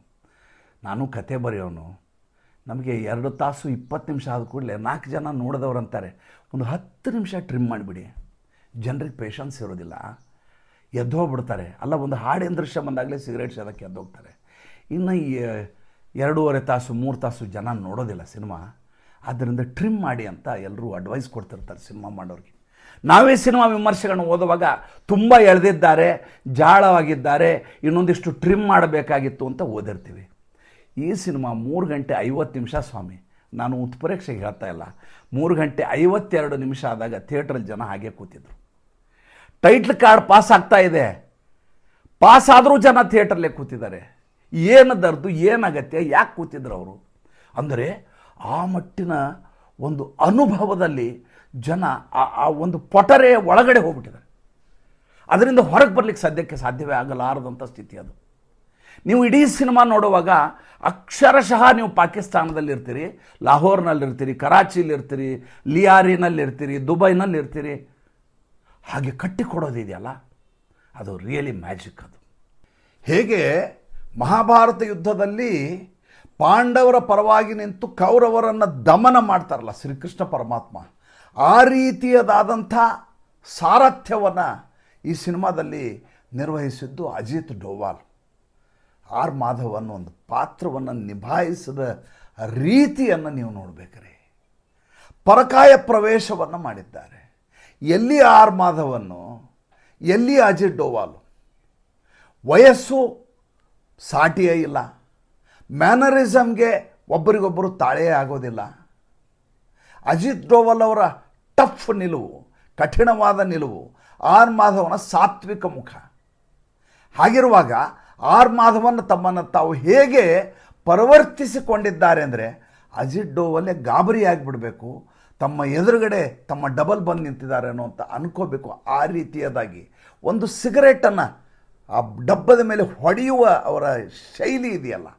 ನಾನು ಕತೆ ಬರೆಯೋನು. ನಮಗೆ 2 ತಾಸು 20 ನಿಮಿಷ ಆದ ಕೂಡಲೇ 4 ಜನ ನೋಡಿದವ್ರು ಅಂತಾರೆ, ಒಂದು 10 ನಿಮಿಷ ಟ್ರಿಮ್ ಮಾಡಿಬಿಡಿ. ಜನರಿಗೆ ಪೇಷನ್ಸ್ ಇರೋದಿಲ್ಲ, ಎದ್ದೋಗ್ಬಿಡ್ತಾರೆ. ಅಲ್ಲ, ಒಂದು ಹಾಡಿನ ದೃಶ್ಯ ಬಂದಾಗಲೇ ಸಿಗರೇಟ್ ಸೇದಕ್ಕೆ ಎದ್ದೋಗ್ತಾರೆ. ಇನ್ನು 2.5 ತಾಸು 3 ತಾಸು ಜನ ನೋಡೋದಿಲ್ಲ ಸಿನಿಮಾ. ಆದ್ದರಿಂದ ಟ್ರಿಮ್ ಮಾಡಿ ಅಂತ ಎಲ್ಲರೂ ಅಡ್ವೈಸ್ ಕೊಡ್ತಿರ್ತಾರೆ ಸಿನಿಮಾ ಮಾಡೋರಿಗೆ. ನಾವೇ ಸಿನಿಮಾ ವಿಮರ್ಶೆಗಳನ್ನು ಓದುವಾಗ ತುಂಬ ಎಳೆದಿದ್ದಾರೆ, ಜಾಳವಾಗಿದ್ದಾರೆ, ಇನ್ನೊಂದಿಷ್ಟು ಟ್ರಿಮ್ ಮಾಡಬೇಕಾಗಿತ್ತು ಅಂತ ಓದಿರ್ತೀವಿ. ಈ ಸಿನಿಮಾ 3 ಗಂಟೆ 50 ನಿಮಿಷ ಸ್ವಾಮಿ. ನಾನು ಉತ್ಪ್ರೇಕ್ಷೆಗೆ ಹೇಳ್ತಾ ಇಲ್ಲ, 3 ಗಂಟೆ 52 ನಿಮಿಷ ಆದಾಗ ಥಿಯೇಟ್ರಲ್ಲಿ ಜನ ಹಾಗೆ ಕೂತಿದ್ರು. ಟೈಟ್ಲ್ ಕಾರ್ಡ್ ಪಾಸ್ ಆಗ್ತಾ ಇದೆ, ಪಾಸ್ ಆದರೂ ಜನ ಥಿಯೇಟ್ರಲ್ಲೇ ಕೂತಿದ್ದಾರೆ. ಏನು ದರ್ದು, ಏನು ಅಗತ್ಯ, ಯಾಕೆ ಕೂತಿದ್ರು ಅವರು ಅಂದರೆ ಆ ಮಟ್ಟಿನ ಒಂದು ಅನುಭವದಲ್ಲಿ ಜನ ಆ ಒಂದು ಪೊಟರೆಯ ಒಳಗಡೆ ಹೋಗ್ಬಿಟ್ಟಿದ್ದಾರೆ. ಅದರಿಂದ ಹೊರಗೆ ಬರಲಿಕ್ಕೆ ಸದ್ಯಕ್ಕೆ ಸಾಧ್ಯವೇ ಆಗಲಾರದಂಥ ಸ್ಥಿತಿ ಅದು. ನೀವು ಇಡೀ ಸಿನಿಮಾ ನೋಡುವಾಗ ಅಕ್ಷರಶಃ ನೀವು ಪಾಕಿಸ್ತಾನದಲ್ಲಿರ್ತೀರಿ, ಲಾಹೋರ್ನಲ್ಲಿರ್ತೀರಿ, ಕರಾಚಿಲಿರ್ತೀರಿ, ಲಿಯಾರಿನಲ್ಲಿರ್ತೀರಿ, ದುಬೈನಲ್ಲಿರ್ತೀರಿ. ಹಾಗೆ ಕಟ್ಟಿಕೊಡೋದಿದೆಯಲ್ಲ, ಅದು ರಿಯಲಿ ಮ್ಯಾಜಿಕ್. ಅದು ಹೇಗೆ ಮಹಾಭಾರತ ಯುದ್ಧದಲ್ಲಿ ಪಾಂಡವರ ಪರವಾಗಿ ನಿಂತು ಕೌರವರನ್ನು ದಮನ ಮಾಡ್ತಾರಲ್ಲ ಶ್ರೀಕೃಷ್ಣ ಪರಮಾತ್ಮ, ಆ ರೀತಿಯದಾದಂಥ ಸಾರಥ್ಯವನ್ನು ಈ ಸಿನಿಮಾದಲ್ಲಿ ನಿರ್ವಹಿಸಿದ್ದು ಅಜಿತ್ ಡೋವಾಲ್. ಆರ್ ಮಾಧವನ್ ಒಂದು ಪಾತ್ರವನ್ನು ನಿಭಾಯಿಸಿದ ರೀತಿಯನ್ನು ನೀವು ನೋಡಬೇಕ್ರಿ. ಪರಕಾಯ ಪ್ರವೇಶವನ್ನು ಮಾಡಿದ್ದಾರೆ. ಎಲ್ಲಿ ಆರ್ ಮಾಧವನ್ನು, ಎಲ್ಲಿ ಅಜಿತ್ ಡೋವಾಲು. ವಯಸ್ಸು ಸಾಟಿಯೇ ಇಲ್ಲ, ಮ್ಯಾನರಿಸಮ್ಗೆ ಒಬ್ಬರಿಗೊಬ್ಬರು ತಾಳೆಯೇ ಆಗೋದಿಲ್ಲ. ಅಜಿತ್ ಡೋವಲ್ ಅವರ ಟಫ್ ನಿಲುವು, ಕಠಿಣವಾದ ನಿಲುವು, ಆರ್ ಮಾಧವನ ಸಾತ್ವಿಕ ಮುಖ. ಹಾಗಿರುವಾಗ ಆರ್ ಮಾಧವನ್ ತಮ್ಮನ್ನು ತಾವು ಹೇಗೆ ಪರಿವರ್ತಿಸಿಕೊಂಡಿದ್ದಾರೆ ಅಂದರೆ ಅಜಿತ್ ಡೋವಲ್ಲೇ ಗಾಬರಿಯಾಗಿಬಿಡಬೇಕು, ತಮ್ಮ ಎದುರುಗಡೆ ತಮ್ಮ ಡಬಲ್ ಬಂದು ನಿಂತಿದ್ದಾರೆ ಅನ್ನೋ ಅಂತ ಅನ್ಕೋಬೇಕು. ಆ ರೀತಿಯದಾಗಿ ಒಂದು ಸಿಗರೇಟನ್ನು ಆ ಡಬ್ಬದ ಮೇಲೆ ಹೊಡೆಯುವ ಅವರ ಶೈಲಿ ಇದೆಯಲ್ಲ,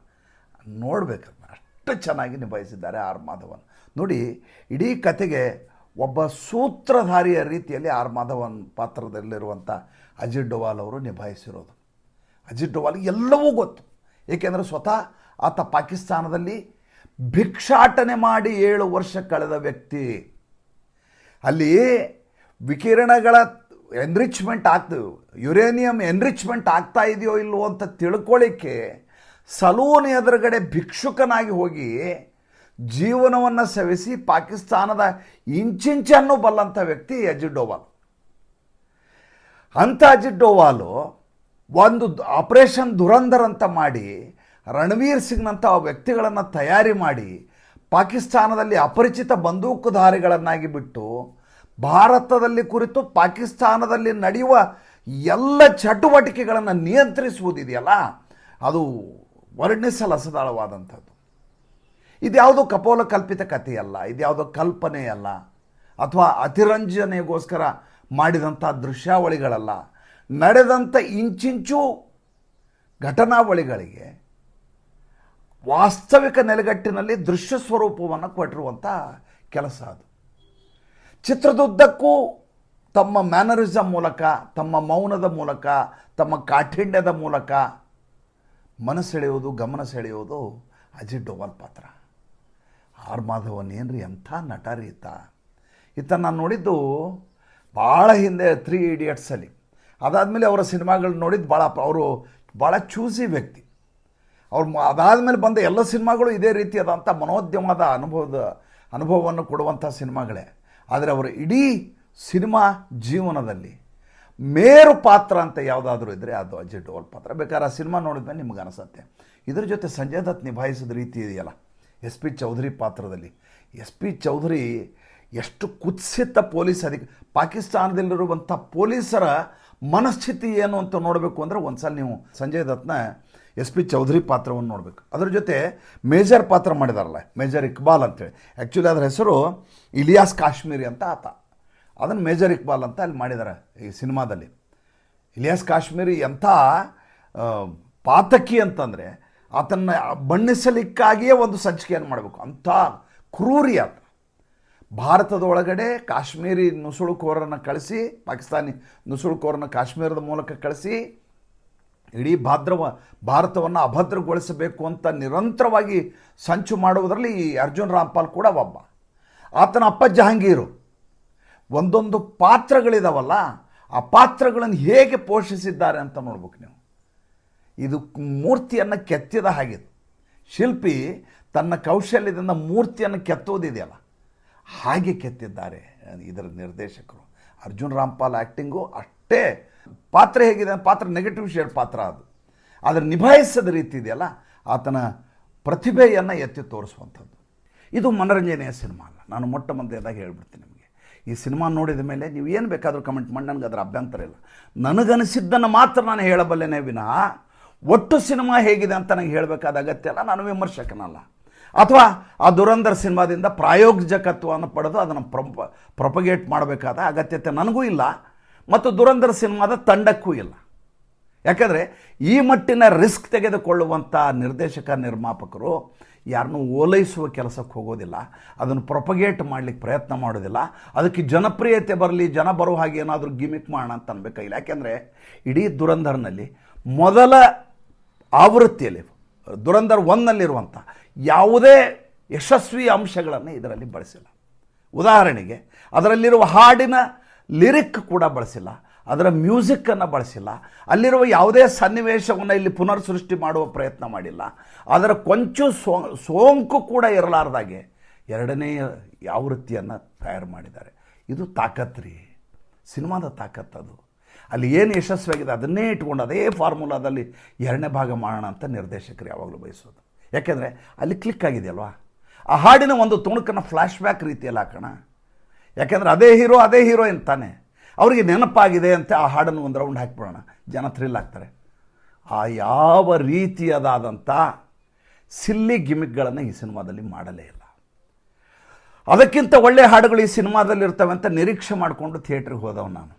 ನೋಡಬೇಕನ್ನ ಅಷ್ಟು ಚೆನ್ನಾಗಿ ನಿಭಾಯಿಸಿದ್ದಾರೆ ಆರ್ ಮಾಧವನ್. ನೋಡಿ, ಇಡೀ ಕತೆಗೆ ಒಬ್ಬ ಸೂತ್ರಧಾರಿಯ ರೀತಿಯಲ್ಲಿ ಆರ್ ಮಾಧವನ್ ಪಾತ್ರದಲ್ಲಿರುವಂಥ ಅಜಿತ್ ಡೋವಾಲ್ ಅವರು ನಿಭಾಯಿಸಿರೋದು. ಅಜಿತ್ ಡೋವಾಲ್ ಎಲ್ಲವೂ ಗೊತ್ತು, ಏಕೆಂದರೆ ಸ್ವತಃ ಆತ ಪಾಕಿಸ್ತಾನದಲ್ಲಿ ಭಿಕ್ಷಾಟನೆ ಮಾಡಿ 7 ವರ್ಷ ಕಳೆದ ವ್ಯಕ್ತಿ. ಅಲ್ಲಿ ವಿಕಿರಣಗಳ ಎನ್ರಿಚ್ಮೆಂಟ್ ಯುರೇನಿಯಂ ಎನ್ರಿಚ್ಮೆಂಟ್ ಆಗ್ತಾ ಇದೆಯೋ ಇಲ್ವೋ ಅಂತ ತಿಳ್ಕೊಳ್ಳಿಕ್ಕೆ ಸಲೂನ್ ಎದುರುಗಡೆ ಭಿಕ್ಷುಕನಾಗಿ ಹೋಗಿ ಜೀವನವನ್ನು ಸವೆಸಿ ಪಾಕಿಸ್ತಾನದ ಇಂಚಿಂಚನ್ನು ಬಲ್ಲಂಥ ವ್ಯಕ್ತಿ ಅಜಿತ್ ಡೋವಾಲ್. ಅಂಥ ಅಜಿತ್ ಡೋವಾಲು ಒಂದು ಆಪರೇಷನ್ ದುರಂಧರ್ ಅಂತ ಮಾಡಿ ರಣವೀರ್ ಸಿಂಗ್ನಂಥ ವ್ಯಕ್ತಿಗಳನ್ನು ತಯಾರಿ ಮಾಡಿ ಪಾಕಿಸ್ತಾನದಲ್ಲಿ ಅಪರಿಚಿತ ಬಂದೂಕುಧಾರಿಗಳನ್ನಾಗಿ ಬಿಟ್ಟು ಭಾರತದಲ್ಲಿ ಕುರಿತು ಪಾಕಿಸ್ತಾನದಲ್ಲಿ ನಡೆಯುವ ಎಲ್ಲ ಚಟುವಟಿಕೆಗಳನ್ನು ನಿಯಂತ್ರಿಸುವುದಿದೆಯಲ್ಲ, ಅದು ವರ್ಣಿಸಲಸದಾಳವಾದಂಥದ್ದು. ಇದ್ಯಾವುದೋ ಕಪೋಲ ಕಲ್ಪಿತ ಕಥೆಯಲ್ಲ, ಇದ್ಯಾವುದೋ ಕಲ್ಪನೆಯಲ್ಲ, ಅಥವಾ ಅತಿರಂಜನೆಗೋಸ್ಕರ ಮಾಡಿದಂಥ ದೃಶ್ಯಾವಳಿಗಳಲ್ಲ. ನಡೆದಂಥ ಇಂಚಿಂಚು ಘಟನಾವಳಿಗಳಿಗೆ ವಾಸ್ತವಿಕ ನೆಲೆಗಟ್ಟಿನಲ್ಲಿ ದೃಶ್ಯ ಸ್ವರೂಪವನ್ನು ಕೊಟ್ಟಿರುವಂಥ ಕೆಲಸ ಅದು. ಚಿತ್ರದುದ್ದಕ್ಕೂ ತಮ್ಮ ಮ್ಯಾನರಿಸಮ್ ಮೂಲಕ, ತಮ್ಮ ಮೌನದ ಮೂಲಕ, ತಮ್ಮ ಕಾಠಿಣ್ಯದ ಮೂಲಕ ಮನಸೆಳೆಯೋದು, ಗಮನ ಸೆಳೆಯೋದು ಅಜಿತ್ ಡೋವಾಲ್ ಪಾತ್ರ. ಆರ್ ಮಾಧವನ್ ಏನ್ರಿ ಎಂಥ ನಟ ರೀ ಈತ ನಾನು ನೋಡಿದ್ದು ಭಾಳ ಹಿಂದೆ 3 ಇಡಿಯಟ್ಸಲ್ಲಿ. ಅದಾದಮೇಲೆ ಅವರ ಸಿನಿಮಾಗಳು ನೋಡಿದ್ದು ಅವರು ಭಾಳ ಚೂಸಿ ವ್ಯಕ್ತಿ. ಅದಾದಮೇಲೆ ಬಂದ ಎಲ್ಲ ಸಿನಿಮಾಗಳು ಇದೇ ರೀತಿಯಾದಂಥ ಮನೋದ್ಯಮದ ಅನುಭವವನ್ನು ಕೊಡುವಂಥ ಸಿನಿಮಾಗಳೇ. ಆದರೆ ಅವರ ಇಡೀ ಸಿನಿಮಾ ಜೀವನದಲ್ಲಿ ಮೇರು ಪಾತ್ರ ಅಂತ ಯಾವುದಾದ್ರೂ ಇದ್ದರೆ ಅದು ಅಜಿತ್ ಡೋವಾಲ್ ಪಾತ್ರ. ಬೇಕಾದ್ರೆ ಆ ಸಿನಿಮಾ ನೋಡಿದ್ಮೇಲೆ ನಿಮ್ಗೆ ಅನಿಸುತ್ತೆ. ಇದ್ರ ಜೊತೆ ಸಂಜಯ್ ದತ್ ನಿಭಾಯಿಸಿದ ರೀತಿ ಇದೆಯಲ್ಲ, ಎಸ್ ಪಿ ಚೌಧರಿ ಪಾತ್ರದಲ್ಲಿ. ಎಸ್ ಪಿ ಚೌಧರಿ ಎಷ್ಟು ಕುತ್ಸಿತ ಪೊಲೀಸ್ ಪಾಕಿಸ್ತಾನದಲ್ಲಿರುವಂಥ ಪೊಲೀಸರ ಮನಸ್ಥಿತಿ ಏನು ಅಂತ ನೋಡಬೇಕು ಅಂದರೆ ಒಂದ್ಸಲ ನೀವು ಸಂಜಯ್ ದತ್ನ ಎಸ್ ಪಿ ಚೌಧರಿ ಪಾತ್ರವನ್ನು ನೋಡಬೇಕು. ಅದ್ರ ಜೊತೆ ಮೇಜರ್ ಪಾತ್ರ ಮಾಡಿದಾರಲ್ಲ, ಮೇಜರ್ ಇಕ್ಬಾಲ್ ಅಂತೇಳಿ. ಆ್ಯಕ್ಚುಲಿ ಅದರ ಹೆಸರು ಇಲಿಯಾಸ್ ಕಾಶ್ಮೀರಿ ಅಂತ ಆತ. ಅದನ್ನು ಮೇಜರ್ ಇಕ್ಬಾಲ್ ಅಂತ ಅಲ್ಲಿ ಮಾಡಿದ್ದಾರೆ ಈ ಸಿನಿಮಾದಲ್ಲಿ. ಇಲಿಯಾಸ್ ಕಾಶ್ಮೀರಿ ಎಂಥ ಪಾತಕಿ ಅಂತಂದರೆ ಆತನ್ನು ಬಣ್ಣಿಸಲಿಕ್ಕಾಗಿಯೇ ಒಂದು ಸಂಚಿಕೆಯನ್ನು ಮಾಡಬೇಕು, ಅಂಥ ಕ್ರೂರಿ ಆತ. ಭಾರತದ ಒಳಗಡೆ ಕಾಶ್ಮೀರಿ ನುಸುಳುಕೋರನ್ನು ಕಳಿಸಿ, ಪಾಕಿಸ್ತಾನಿ ನುಸುಳುಕೋರನ್ನು ಕಾಶ್ಮೀರದ ಮೂಲಕ ಕಳಿಸಿ ಇಡೀ ಭಾರತವನ್ನು ಅಭದ್ರಗೊಳಿಸಬೇಕು ಅಂತ ನಿರಂತರವಾಗಿ ಸಂಚು ಮಾಡುವುದರಲ್ಲಿ ಈ ಅರ್ಜುನ್ ರಾಮ್ಪಾಲ್ ಕೂಡ ಒಬ್ಬ. ಆತನ ಅಪ್ಪ ಜಹಾಂಗೀರು. ಒಂದೊಂದು ಪಾತ್ರಗಳಿದಾವಲ್ಲ, ಆ ಪಾತ್ರಗಳನ್ನು ಹೇಗೆ ಪೋಷಿಸಿದ್ದಾರೆ ಅಂತ ನೋಡ್ಬೇಕು ನೀವು. ಇದು ಮೂರ್ತಿಯನ್ನು ಕೆತ್ತಿದ ಹಾಗೆ. ಶಿಲ್ಪಿ ತನ್ನ ಕೌಶಲ್ಯದಿಂದ ಮೂರ್ತಿಯನ್ನು ಕೆತ್ತೋದಿದೆಯಲ್ಲ, ಹಾಗೆ ಕೆತ್ತಿದ್ದಾರೆ ಇದರ ನಿರ್ದೇಶಕರು. ಅರ್ಜುನ್ ರಾಮ್ಪಾಲ್ ಆ್ಯಕ್ಟಿಂಗು ಅಷ್ಟೇ. ಪಾತ್ರ ಹೇಗಿದೆ, ಪಾತ್ರ ನೆಗೆಟಿವ್ ಶೇಡ್ ಪಾತ್ರ ಅದು. ಆದರೆ ನಿಭಾಯಿಸದ ರೀತಿ ಇದೆಯಲ್ಲ, ಆತನ ಪ್ರತಿಭೆಯನ್ನು ಎತ್ತಿ ತೋರಿಸುವಂಥದ್ದು. ಇದು ಮನರಂಜನೆಯ ಸಿನಿಮಾ ಅಲ್ಲ. ನಾನು ಮೊಟ್ಟ ಮೊದಲೇದಾಗಿ ಹೇಳ್ಬಿಡ್ತೀನಿ ನಿಮಗೆ, ಈ ಸಿನಿಮಾ ನೋಡಿದ ಮೇಲೆ ನೀವು ಏನು ಬೇಕಾದರೂ ಕಮೆಂಟ್ ಮಾಡಿ, ನನಗೆ ಅದರ ಅಭ್ಯಂತರ ಇಲ್ಲ. ನನಗನಿಸಿದ್ದನ್ನು ಮಾತ್ರ ನಾನು ಹೇಳಬಲ್ಲೆನೇ ವಿನಃ ಒಟ್ಟು ಸಿನಿಮಾ ಹೇಗಿದೆ ಅಂತ ನನಗೆ ಹೇಳಬೇಕಾದ ಅಗತ್ಯ ಇಲ್ಲ. ನಾನು ವಿಮರ್ಶಕನಲ್ಲ. ಅಥವಾ ಆ ದುರಂಧರ್ ಸಿನಿಮಾದಿಂದ ಪ್ರಾಯೋಜಕತ್ವವನ್ನು ಪಡೆದು ಅದನ್ನು ಪ್ರೊಪಗೇಟ್ ಮಾಡಬೇಕಾದ ಅಗತ್ಯತೆ ನನಗೂ ಇಲ್ಲ, ಮತ್ತು ದುರಂಧರ್ ಸಿನಿಮಾದ ತಂಡಕ್ಕೂ ಇಲ್ಲ. ಯಾಕಂದರೆ ಈ ಮಟ್ಟಿನ ರಿಸ್ಕ್ ತೆಗೆದುಕೊಳ್ಳುವಂಥ ನಿರ್ದೇಶಕ ನಿರ್ಮಾಪಕರು ಯಾರನ್ನೂ ಓಲೈಸುವ ಕೆಲಸಕ್ಕೆ ಹೋಗೋದಿಲ್ಲ, ಅದನ್ನು ಪ್ರೊಪಗೇಟ್ ಮಾಡಲಿಕ್ಕೆ ಪ್ರಯತ್ನ ಮಾಡೋದಿಲ್ಲ. ಅದಕ್ಕೆ ಜನಪ್ರಿಯತೆ ಬರಲಿ, ಜನ ಬರೋ ಹಾಗೆ ಏನಾದರೂ ಗಿಮಿಕ್ ಮಾಡೋಣ ಅಂತ ಅನ್ಬೇಕಾಗಿಲ್ಲ. ಯಾಕೆಂದರೆ ಇಡೀ ದುರಂಧರ್ನಲ್ಲಿ ಮೊದಲ ಆವೃತ್ತಿಯಲ್ಲಿ ದುರಂಧರ್ 1ನಲ್ಲಿರುವಂಥ ಯಾವುದೇ ಯಶಸ್ವಿ ಅಂಶಗಳನ್ನು ಇದರಲ್ಲಿ ಬಳಸಿಲ್ಲ. ಉದಾಹರಣೆಗೆ ಅದರಲ್ಲಿರುವ ಹಾಡಿನ ಲಿರಿಕ್ ಕೂಡ ಬಳಸಿಲ್ಲ, ಅದರ ಮ್ಯೂಸಿಕ್ಕನ್ನು ಬಳಸಿಲ್ಲ, ಅಲ್ಲಿರುವ ಯಾವುದೇ ಸನ್ನಿವೇಶವನ್ನು ಇಲ್ಲಿ ಪುನರ್ ಸೃಷ್ಟಿ ಮಾಡುವ ಪ್ರಯತ್ನ ಮಾಡಿಲ್ಲ. ಅದರ ಕೊಂಚು ಸೋಂಕು ಕೂಡ ಇರಲಾರ್ದಾಗೆ ಎರಡನೆಯ ಆವೃತ್ತಿಯನ್ನು ತಯಾರು ಮಾಡಿದ್ದಾರೆ. ಇದು ತಾಕತ್ರಿ, ಸಿನಿಮಾದ ತಾಕತ್ತು. ಅಲ್ಲಿ ಏನು ಯಶಸ್ವಿಯಾಗಿದೆ ಅದನ್ನೇ ಇಟ್ಕೊಂಡು ಅದೇ ಫಾರ್ಮುಲಾದಲ್ಲಿ ಎರಡನೇ ಭಾಗ ಮಾಡೋಣ ಅಂತ ನಿರ್ದೇಶಕರು ಯಾವಾಗಲೂ ಬಯಸೋದು. ಯಾಕೆಂದರೆ ಅಲ್ಲಿ ಕ್ಲಿಕ್ ಆಗಿದೆಯಲ್ವಾ, ಆ ಹಾಡಿನ ಒಂದು ತುಣುಕನ್ನು ಫ್ಲ್ಯಾಶ್ ಬ್ಯಾಕ್ ರೀತಿಯಲ್ಲಿ ಹಾಕೋಣ. ಯಾಕೆಂದರೆ ಅದೇ ಹೀರೋಯಿನ್ ತಾನೆ, ಅವರಿಗೆ ನೆನಪಾಗಿದೆ ಅಂತ ಆ ಹಾಡನ್ನು ಒಂದು ರೌಂಡ್ ಹಾಕಿಬಿಡೋಣ, ಜನ ಥ್ರಿಲ್ ಆಗ್ತಾರೆ. ಆ ಯಾವ ರೀತಿಯದಾದಂಥ ಸಿಲ್ಲಿ ಗಿಮಿಕ್ಗಳನ್ನು ಈ ಸಿನಿಮಾದಲ್ಲಿ ಮಾಡಲೇ ಇಲ್ಲ. ಅದಕ್ಕಿಂತ ಒಳ್ಳೆಯ ಹಾಡುಗಳು ಈ ಸಿನಿಮಾದಲ್ಲಿ ಇರ್ತವೆ ಅಂತ ನಿರೀಕ್ಷೆ ಮಾಡಿಕೊಂಡು ಥಿಯೇಟ್ರಿಗೆ ಹೋದವ ನಾನು.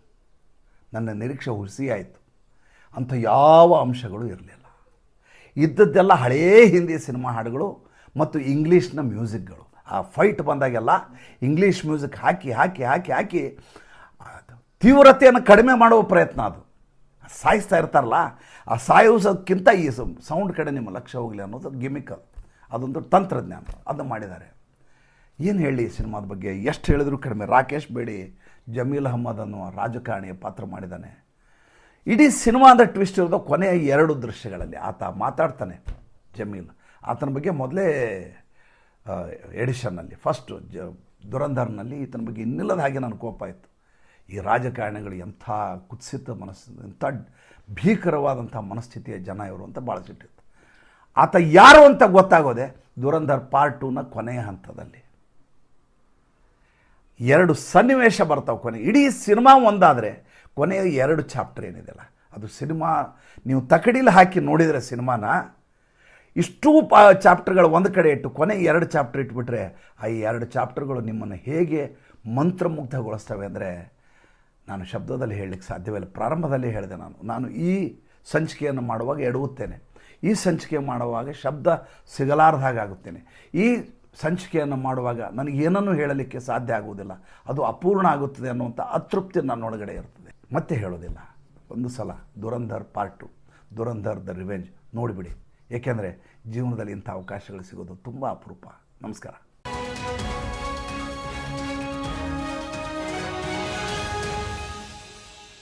ನನ್ನ ನಿರೀಕ್ಷೆ ಹುಸಿಯಾಯಿತು. ಅಂಥ ಯಾವ ಅಂಶಗಳು ಇರಲಿಲ್ಲ. ಇದ್ದದ್ದೆಲ್ಲ ಹಳೆಯ ಹಿಂದಿ ಸಿನಿಮಾ ಹಾಡುಗಳು ಮತ್ತು ಇಂಗ್ಲೀಷ್ನ ಮ್ಯೂಸಿಕ್ಗಳು. ಆ ಫೈಟ್ ಬಂದಾಗೆಲ್ಲ ಇಂಗ್ಲೀಷ್ ಮ್ಯೂಸಿಕ್ ಹಾಕಿ ಹಾಕಿ ಹಾಕಿ ಹಾಕಿ ತೀವ್ರತೆಯನ್ನು ಕಡಿಮೆ ಮಾಡುವ ಪ್ರಯತ್ನ. ಅದು ಸಾಯಿಸ್ತಾ ಇರ್ತಾರಲ್ಲ, ಆ ಸಾಯಿಸೋದಕ್ಕಿಂತ ಈ ಸೌಂಡ್ ಕಡೆ ನಿಮ್ಮ ಲಕ್ಷ್ಯ ಹೋಗಲಿ ಅನ್ನೋದು ಗಿಮಿಕ್. ಅದೊಂದು ತಂತ್ರಜ್ಞಾನ, ಅದನ್ನು ಮಾಡಿದ್ದಾರೆ. ಏನು ಹೇಳಿ ಈ ಸಿನಿಮಾದ ಬಗ್ಗೆ, ಎಷ್ಟು ಹೇಳಿದ್ರು ಕಡಿಮೆ. ರಾಕೇಶ್ ಬೇಡಿ ಜಮೀಲ್ ಅಹ್ಮದ್ ಅನ್ನುವ ರಾಜಕಾರಣಿಯ ಪಾತ್ರ ಮಾಡಿದ್ದಾನೆ. ಇಡೀ ಸಿನಿಮಾದ ಟ್ವಿಸ್ಟ್ ಇರೋದು ಕೊನೆಯ 2 ದೃಶ್ಯಗಳಲ್ಲಿ. ಆತ ಮಾತಾಡ್ತಾನೆ, ಜಮೀಲ್. ಆತನ ಬಗ್ಗೆ ಮೊದಲೇ ಎಡಿಷನ್ನಲ್ಲಿ ಫಸ್ಟು ದುರಂಧರ್ನಲ್ಲಿ ಈತನ ಬಗ್ಗೆ ಇನ್ನಿಲ್ಲದ ಹಾಗೆ ನನ್ನ ಕೋಪ ಇತ್ತು. ಈ ರಾಜಕಾರಣಿಗಳು ಎಂಥ ಕುತ್ಸಿತ ಮನಸ್ಸು, ಎಂಥ ಭೀಕರವಾದಂಥ ಮನಸ್ಥಿತಿಯ ಜನ ಇವರು ಅಂತ ಭಾಳ ಸಿಟ್ಟಿತ್ತು. ಆತ ಯಾರು ಅಂತ ಗೊತ್ತಾಗೋದೆ ದುರಂಧರ್ ಪಾರ್ಟ್ 2ನ ಕೊನೆಯ ಹಂತದಲ್ಲಿ. 2 ಸನ್ನಿವೇಶ ಬರ್ತಾವೆ ಕೊನೆ. ಇಡೀ ಸಿನಿಮಾ ಒಂದಾದರೆ ಕೊನೆಯ 2 ಚಾಪ್ಟರ್ ಏನಿದೆಯಲ್ಲ ಅದು ಸಿನಿಮಾ ನೀವು ತಕಡೀಲಿ ಹಾಕಿ ನೋಡಿದರೆ ಸಿನಿಮಾನ ಇಷ್ಟೂ ಚಾಪ್ಟರ್ಗಳು ಒಂದು ಕಡೆ ಇಟ್ಟು ಕೊನೆ 2 ಚಾಪ್ಟರ್ ಇಟ್ಬಿಟ್ರೆ ಆ 2 ಚಾಪ್ಟರ್ಗಳು ನಿಮ್ಮನ್ನು ಹೇಗೆ ಮಂತ್ರಮುಗ್ಧಗೊಳಿಸ್ತವೆ ಅಂದರೆ ನಾನು ಶಬ್ದದಲ್ಲಿ ಹೇಳಲಿಕ್ಕೆ ಸಾಧ್ಯವಿಲ್ಲ. ಪ್ರಾರಂಭದಲ್ಲಿ ಹೇಳಿದೆ ನಾನು ಈ ಸಂಚಿಕೆಯನ್ನು ಮಾಡುವಾಗ ಎಡವುತ್ತೇನೆ, ಈ ಸಂಚಿಕೆ ಮಾಡುವಾಗ ಶಬ್ದ ಸಿಗಲಾರ್ದ ಹಾಗಾಗುತ್ತೇನೆ, ಈ ಸಂಚಿಕೆಯನ್ನು ಮಾಡುವಾಗ ನನಗೇನನ್ನೂ ಹೇಳಲಿಕ್ಕೆ ಸಾಧ್ಯ ಆಗುವುದಿಲ್ಲ, ಅದು ಅಪೂರ್ಣ ಆಗುತ್ತದೆ ಅನ್ನುವಂಥ ಅತೃಪ್ತಿ ನನ್ನೊಳಗಡೆ ಇರ್ತದೆ. ಮತ್ತೆ ಹೇಳೋದಿಲ್ಲ. ಒಂದು ಸಲ Dhurandhar part 2, Dhurandhar the revenge ನೋಡಿಬಿಡಿ. ಏಕೆಂದರೆ ಜೀವನದಲ್ಲಿ ಇಂಥ ಅವಕಾಶಗಳು ಸಿಗೋದು ತುಂಬ ಅಪರೂಪ. ನಮಸ್ಕಾರ.